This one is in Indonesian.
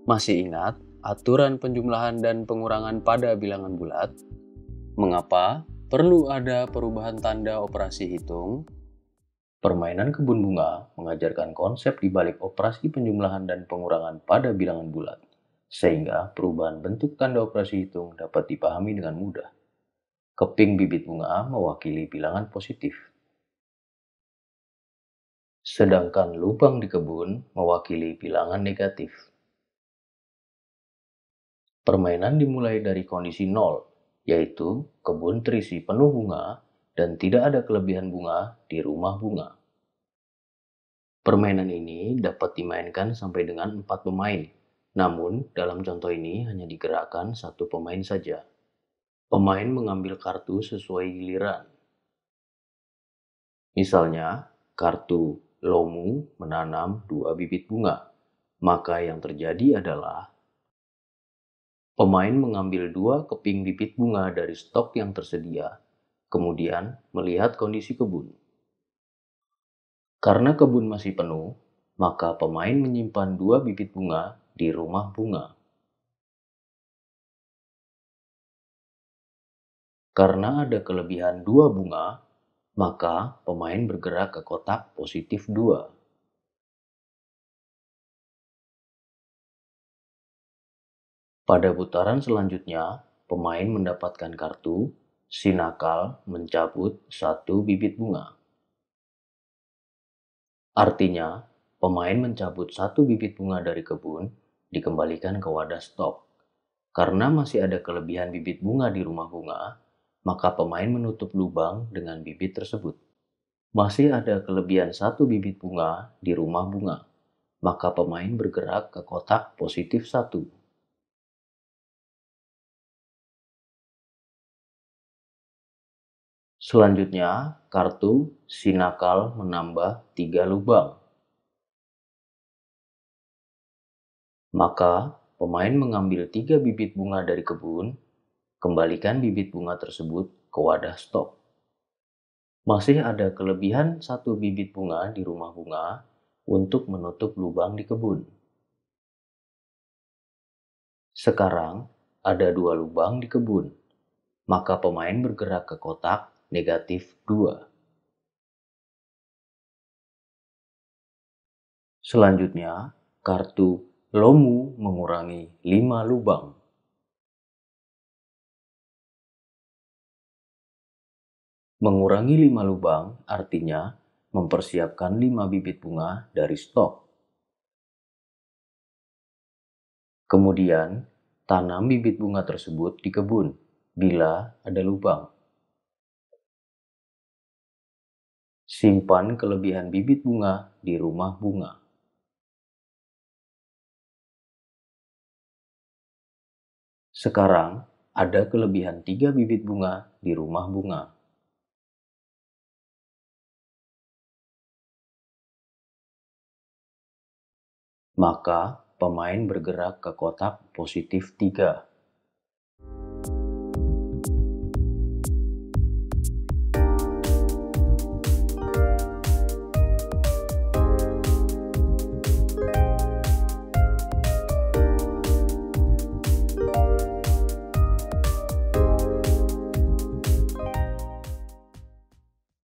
Masih ingat aturan penjumlahan dan pengurangan pada bilangan bulat? Mengapa perlu ada perubahan tanda operasi hitung? Permainan kebun bunga mengajarkan konsep di balik operasi penjumlahan dan pengurangan pada bilangan bulat, sehingga perubahan bentuk tanda operasi hitung dapat dipahami dengan mudah. Keping bibit bunga mewakili bilangan positif, sedangkan lubang di kebun mewakili bilangan negatif. Permainan dimulai dari kondisi nol, yaitu kebun terisi penuh bunga dan tidak ada kelebihan bunga di rumah bunga. Permainan ini dapat dimainkan sampai dengan 4 pemain, namun dalam contoh ini hanya digerakkan satu pemain saja. Pemain mengambil kartu sesuai giliran. Misalnya, kartu Lomu menanam 2 bibit bunga, maka yang terjadi adalah pemain mengambil 2 keping bibit bunga dari stok yang tersedia, kemudian melihat kondisi kebun. Karena kebun masih penuh, maka pemain menyimpan 2 bibit bunga di rumah bunga. Karena ada kelebihan 2 bunga, maka pemain bergerak ke kotak positif 2. Pada putaran selanjutnya, pemain mendapatkan kartu si nakal mencabut 1 bibit bunga. Artinya, pemain mencabut 1 bibit bunga dari kebun, dikembalikan ke wadah stok. Karena masih ada kelebihan bibit bunga di rumah bunga, maka pemain menutup lubang dengan bibit tersebut. Masih ada kelebihan 1 bibit bunga di rumah bunga, maka pemain bergerak ke kotak positif 1. Selanjutnya, kartu si nakal menambah 3 lubang. Maka, pemain mengambil 3 bibit bunga dari kebun, kembalikan bibit bunga tersebut ke wadah stok. Masih ada kelebihan 1 bibit bunga di rumah bunga untuk menutup lubang di kebun. Sekarang, ada 2 lubang di kebun, maka pemain bergerak ke kotak negatif 2. Selanjutnya, kartu Lomu mengurangi 5 lubang. Mengurangi 5 lubang artinya mempersiapkan 5 bibit bunga dari stok. Kemudian, tanam bibit bunga tersebut di kebun bila ada lubang. Simpan kelebihan bibit bunga di rumah bunga. Sekarang, ada kelebihan 3 bibit bunga di rumah bunga. Maka, pemain bergerak ke kotak positif 3.